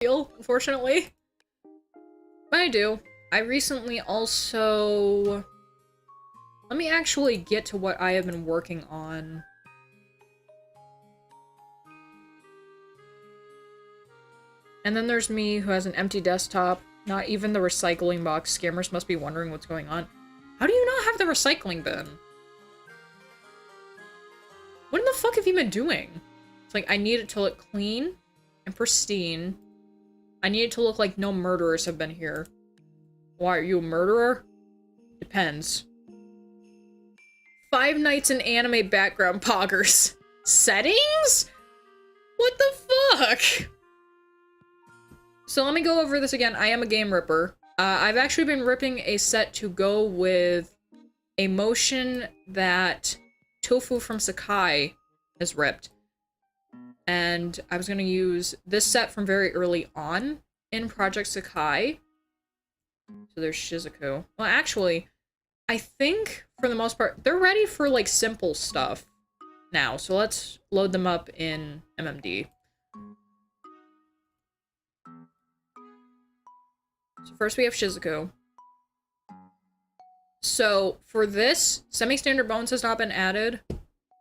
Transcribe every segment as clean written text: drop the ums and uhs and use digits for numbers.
feel, unfortunately. But I do. I recently also... Let me actually get to what I have been working on. And then there's me, who has an empty desktop. Not even the recycling box. Scammers must be wondering what's going on. How do you not have the recycling bin? What in the fuck have you been doing? It's like, I need it to look clean and pristine. I need it to look like no murderers have been here. Why, are you a murderer? Depends. Five Nights in Anime background poggers. Settings? What the fuck? So let me go over this again. I am a game ripper. I've actually been ripping a set to go with a motion that Tofu from Sakai has ripped. And I was going to use this set from very early on in Project Sakai. So there's Shizuku. Well, actually, I think, for the most part, they're ready for, like, simple stuff now. So let's load them up in MMD. So first we have Shizuku. So, for this, semi-standard bones has not been added.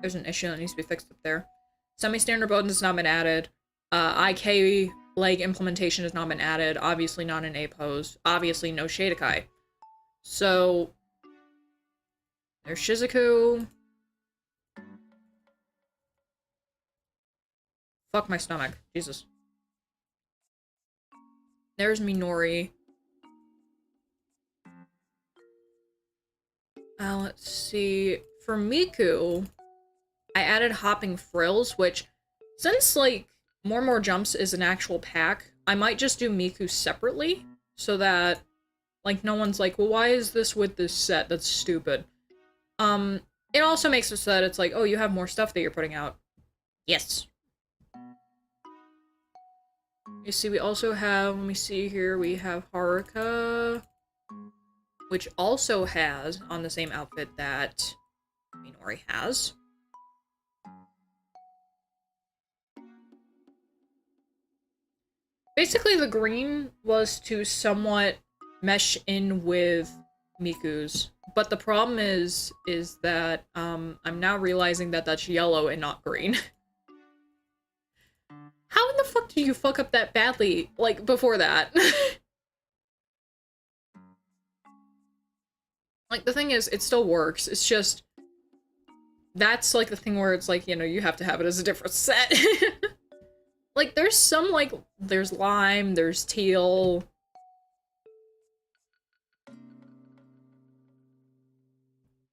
There's an issue that needs to be fixed up there. Semi-standard bones has not been added. IK leg implementation has not been added. Obviously not an A-pose. Obviously no Shadakai. So, there's Shizuku. Fuck my stomach. Jesus. There's Minori. Let's see. For Miku, I added Hopping Frills, which, since, like, More Jumps is an actual pack, I might just do Miku separately, so that, like, no one's like, well, why is this with this set? That's stupid. It also makes it so that it's like, oh, you have more stuff that you're putting out. Yes. You see, we also have, let me see here, we have Haruka, which also has, on the same outfit that Minori has. Basically, the green was to somewhat mesh in with Miku's, but the problem is that, I'm now realizing that that's yellow and not green. How in the fuck did you fuck up that badly, like, before that? Like, the thing is, it still works, it's just... That's, like, the thing where it's like, you know, you have to have it as a different set. Like, there's some, like, there's lime, there's teal.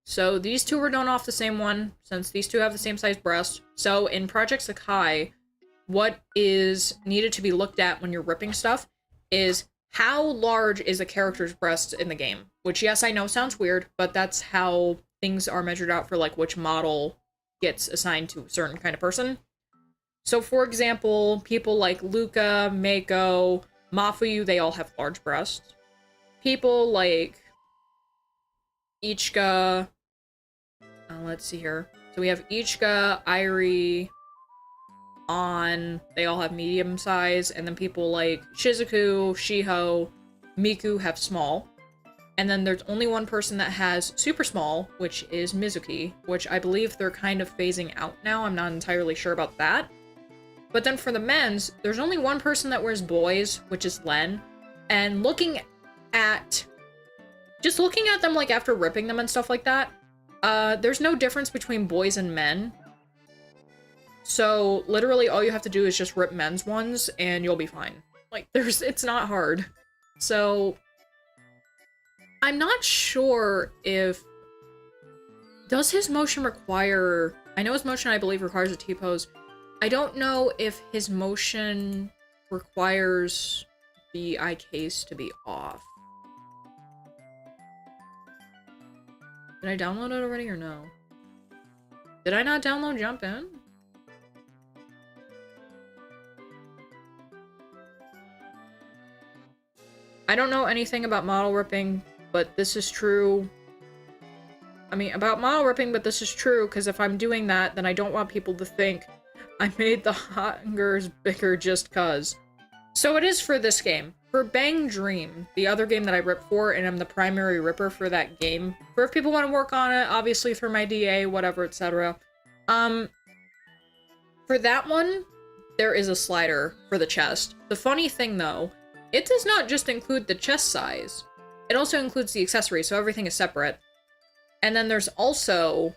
So, these two were done off the same one, since these two have the same size breast. So, in Project Sakai, what is needed to be looked at when you're ripping stuff is how large is a character's breast in the game? Which, yes, I know sounds weird, but that's how things are measured out for, like, which model gets assigned to a certain kind of person. So, for example, people like Luca, Mako, Mafuyu, they all have large breasts. People like Ichika, let's see here. So we have Ichika, Airi, On, they all have medium size, and then people like Shizuku, Shiho, Miku have small. And then there's only one person that has super small, which is Mizuki, which I believe they're kind of phasing out now. I'm not entirely sure about that. But then for the men's, there's only one person that wears boys, which is Len. And just looking at them, like, after ripping them and stuff like that, there's no difference between boys and men. So, literally, all you have to do is just rip men's ones, and you'll be fine. Like, it's not hard. So, I'm not sure if... Does his motion require... I know his motion, I believe, requires a T-pose. I don't know if his motion requires the IKs to be off. Did I download it already or no? Did I not download Jump In? I don't know anything about model ripping, but this is true. I mean, about model ripping, but this is true, because if I'm doing that, then I don't want people to think I made the hangers bigger just cuz. So it is for this game. For Bang Dream, the other game that I rip for, and I'm the primary ripper for that game. For if people want to work on it, obviously through my DA, whatever, etc. For that one, there is a slider for the chest. The funny thing though, it does not just include the chest size. It also includes the accessory, so everything is separate. And then there's also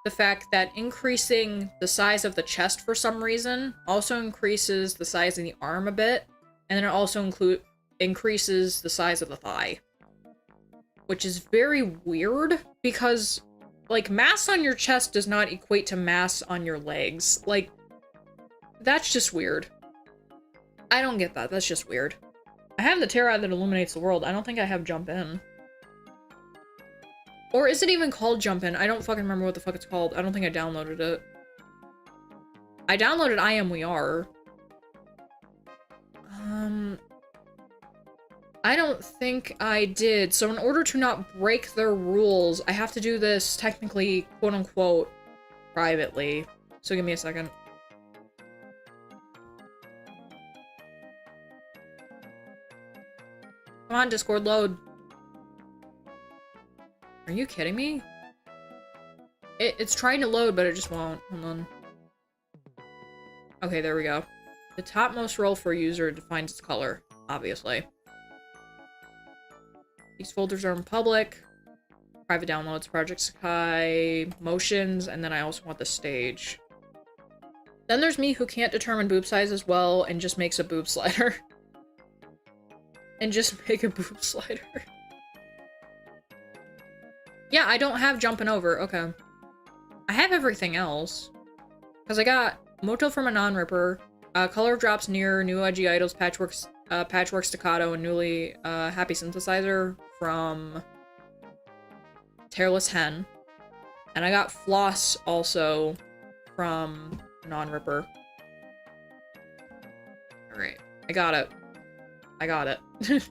the fact that increasing the size of the chest for some reason also increases the size of the arm a bit. And then it also increases the size of the thigh. Which is very weird, because, like, mass on your chest does not equate to mass on your legs. Like, that's just weird. I don't get that. That's just weird. I have the Terra that illuminates the world. I don't think I have Jump In. Or is it even called Jump In? I don't fucking remember what the fuck it's called. I don't think I downloaded it. I downloaded I Am We Are. I don't think I did. So in order to not break their rules, I have to do this technically, quote-unquote, privately. So give me a second. Come on, Discord, load. Are you kidding me? It's trying to load, but it just won't. Hold on. Okay, there we go. The topmost role for a user defines its color, obviously. These folders are in public. Private downloads, Project Sakai, motions, and then I also want the stage. Then there's me who can't determine boob size as well and just makes a boob slider. And just make a boob slider. Yeah, I don't have jumping over. Okay. I have everything else. Because I got Moto from a non-ripper, color drops near, new edgy idols, patchwork staccato, and newly happy synthesizer from Tailless Hen. And I got floss also from non-ripper. Alright. I got it. I got it.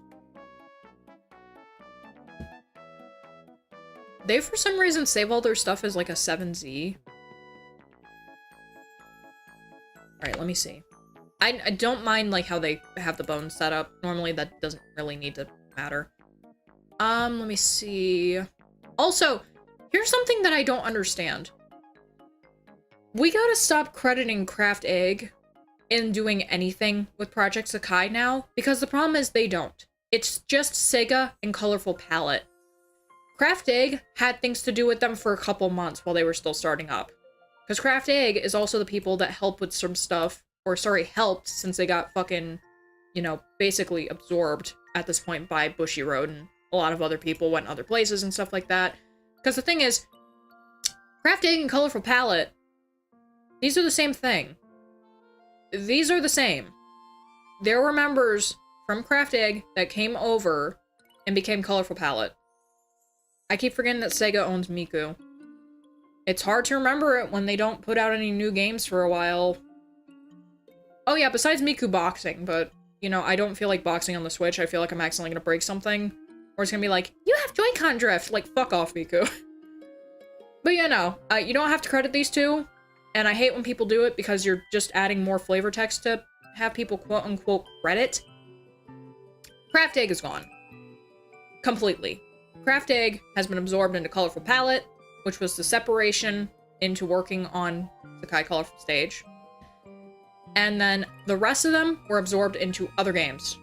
They, for some reason, save all their stuff as, like, a 7Z. Alright, let me see. I don't mind, like, how they have the bones set up. Normally, that doesn't really need to matter. Let me see. Also, here's something that I don't understand. We gotta stop crediting Craft Egg in doing anything with Project Sakai now, because the problem is they don't. It's just Sega and Colorful Palette. Craft Egg had things to do with them for a couple months while they were still starting up. Because Craft Egg is also the people that helped with some stuff, or sorry, helped since they got fucking, you know, basically absorbed at this point by Bushiroad, and a lot of other people went other places and stuff like that. Because the thing is, Craft Egg and Colorful Palette, these are the same thing. These are the same. There were members from Craft Egg that came over and became Colorful Palette. I keep forgetting that Sega owns Miku. It's hard to remember it when they don't put out any new games for a while. Oh yeah, besides Miku boxing, but, you know, I don't feel like boxing on the Switch. I feel like I'm accidentally gonna break something. Or it's gonna be like, you have Joy-Con drift! Like, fuck off, Miku. But you know, you don't have to credit these two. And I hate when people do it because you're just adding more flavor text to have people quote-unquote credit. Craft Egg is gone. Completely. Craft Egg has been absorbed into Colorful Palette, which was the separation into working on Sakai Colorful Stage. And then the rest of them were absorbed into other games.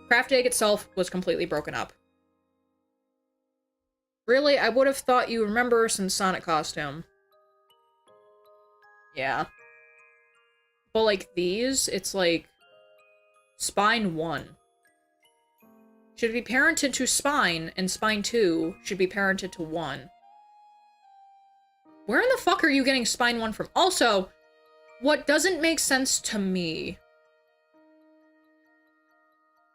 Craft Egg itself was completely broken up. Really, I would have thought you remember since Sonic Costume. Yeah. But like these, it's like Spine 1. Should be parented to Spine, and Spine 2 should be parented to 1. Where in the fuck are you getting Spine 1 from? Also, what doesn't make sense to me...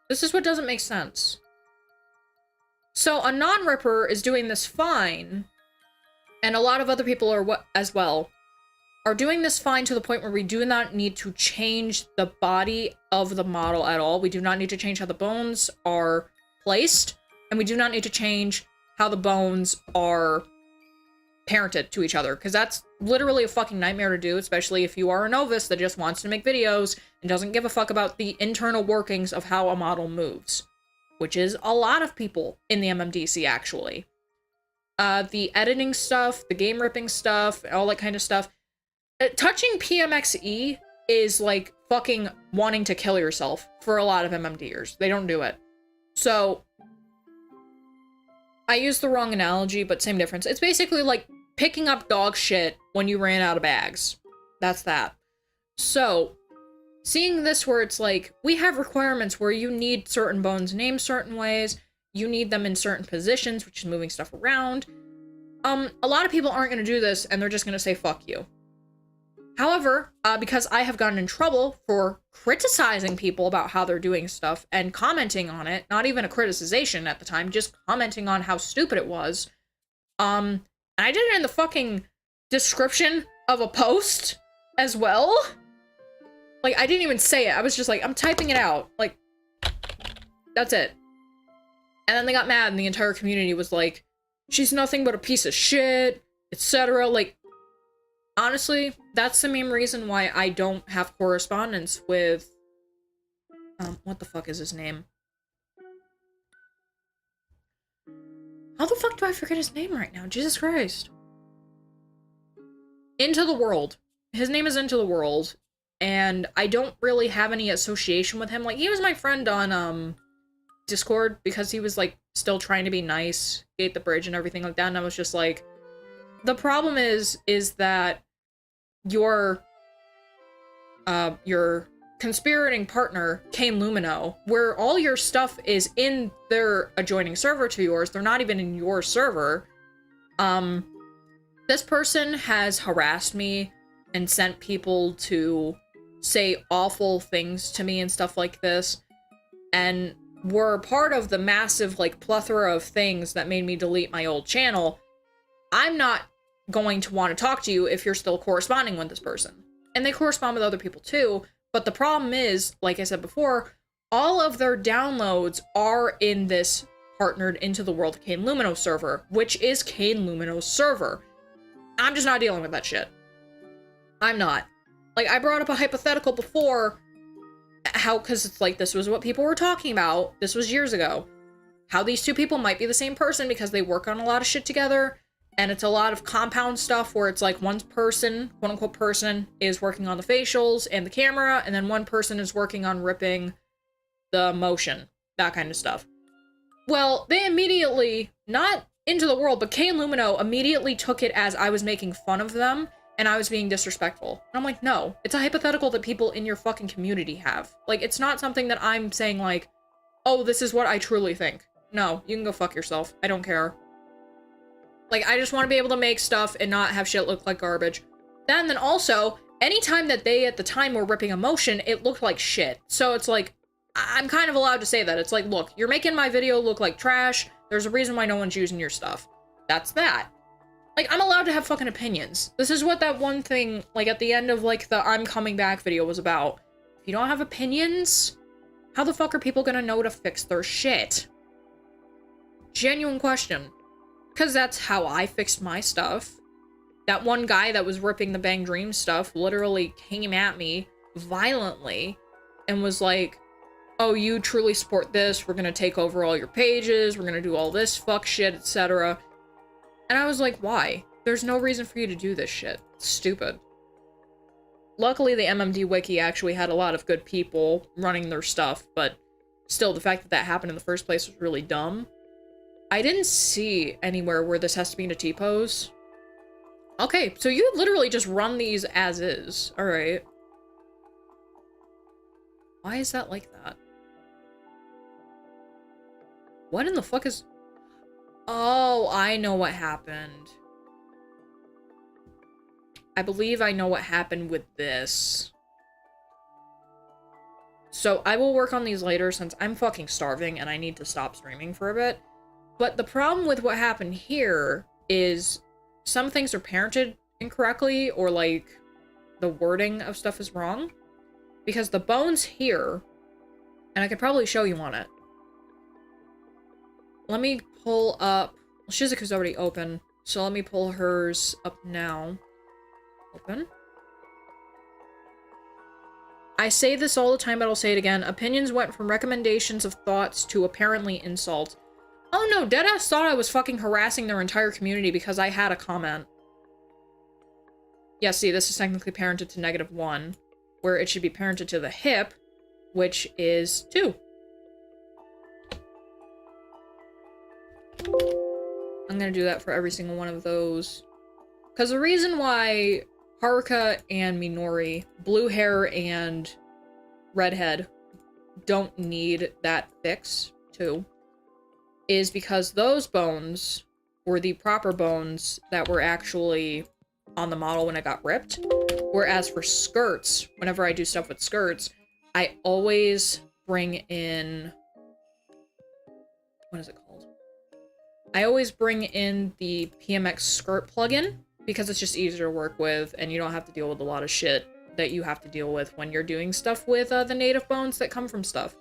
This is what doesn't make sense. So, a non-ripper is doing this fine, and a lot of other people are as well, are doing this fine to the point where we do not need to change the body of the model at all. We do not need to change how the bones are placed, and we do not need to change how the bones are parented to each other, because that's literally a fucking nightmare to do, especially if you are a novice that just wants to make videos and doesn't give a fuck about the internal workings of how a model moves, which is a lot of people in the MMDC, actually. The editing stuff, the game ripping stuff, all that kind of stuff. Touching PMXE is like fucking wanting to kill yourself for a lot of MMDers. They don't do it. So, I used the wrong analogy, but same difference. It's basically like picking up dog shit when you ran out of bags. That's that. So, seeing this where it's like, we have requirements where you need certain bones named certain ways, you need them in certain positions, which is moving stuff around. A lot of people aren't going to do this, and they're just going to say, fuck you. However, because I have gotten in trouble for criticizing people about how they're doing stuff and commenting on it, not even a criticization at the time, just commenting on how stupid it was, and I did it in the fucking description of a post as well. Like, I didn't even say it. I was just like, I'm typing it out. Like, that's it. And then they got mad, and the entire community was like, she's nothing but a piece of shit, etc. Like, honestly, that's the main reason why I don't have correspondence with, what the fuck is his name? How the fuck do I forget his name right now? Jesus Christ. Into the World. His name is Into the World, and I don't really have any association with him. Like, he was my friend on, Discord, because he was, like, still trying to be nice, gate the bridge and everything like that, and I was just like, the problem is that your conspirating partner, Kane Lumino, where all your stuff is in their adjoining server to yours, they're not even in your server, this person has harassed me and sent people to say awful things to me and stuff like this, and were part of the massive, like, plethora of things that made me delete my old channel. I'm not going to want to talk to you if you're still corresponding with this person. And they correspond with other people too, but the problem is, like I said before, all of their downloads are in this partnered Into the World Kane Lumino server, which is Kane Lumino's server. I'm just not dealing with that shit. I'm not. Like, I brought up a hypothetical before, because it's like, this was what people were talking about, this was years ago, how these two people might be the same person because they work on a lot of shit together, and it's a lot of compound stuff where it's like one person, quote-unquote person, is working on the facials and the camera, and then one person is working on ripping the motion, that kind of stuff. Well, they immediately, not Into the World, but Kane Lumino immediately took it as I was making fun of them, and I was being disrespectful. And I'm like, no, it's a hypothetical that people in your fucking community have. Like, it's not something that I'm saying like, oh, this is what I truly think. No, you can go fuck yourself. I don't care. Like, I just want to be able to make stuff and not have shit look like garbage. Then also, anytime that they at the time were ripping emotion, it looked like shit. So it's like, I'm kind of allowed to say that. It's like, look, you're making my video look like trash. There's a reason why no one's using your stuff. That's that. Like, I'm allowed to have fucking opinions. This is what that one thing, like, at the end of, like, the I'm coming back video was about. If you don't have opinions, how the fuck are people gonna know to fix their shit? Genuine question. Because that's how I fixed my stuff. That one guy that was ripping the Bang Dream stuff literally came at me violently and was like, oh, you truly support this, we're gonna take over all your pages, we're gonna do all this fuck shit, etc. And I was like, why? There's no reason for you to do this shit. It's stupid. Luckily, the MMD wiki actually had a lot of good people running their stuff, but still, the fact that that happened in the first place was really dumb. I didn't see anywhere where this has to be in a T-pose. Okay, so you literally just run these as is. Alright. Why is that like that? What in the fuck is... Oh, I know what happened. I believe I know what happened with this. So I will work on these later since I'm fucking starving and I need to stop streaming for a bit. But the problem with what happened here is some things are parented incorrectly, or like the wording of stuff is wrong. Because the bones here, and I could probably show you on it. Let me pull up, Shizuku's already open, So let me pull hers up now. Open. I say this all the time, but I'll say it again. Opinions went from recommendations of thoughts to apparently insults. Oh no, Deadass thought I was fucking harassing their entire community because I had a comment. Yeah, see, this is technically parented to -1, where it should be parented to the hip, which is 2. I'm gonna do that for every single one of those. Because the reason why Haruka and Minori, blue hair and redhead, don't need that fix, too, is because those bones were the proper bones that were actually on the model when it got ripped. Whereas for skirts, whenever I do stuff with skirts, I always bring in... what is it called? I always bring in the PMX skirt plugin, because it's just easier to work with, and you don't have to deal with a lot of shit that you have to deal with when you're doing stuff with the native bones that come from stuff.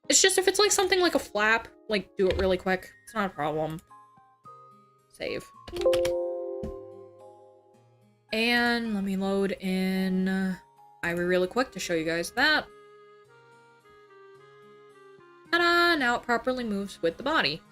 It's just, if it's like something like a flap, like, do it really quick. It's not a problem. Save. And let me load in Irie really quick to show you guys that. Ta-da! Now it properly moves with the body.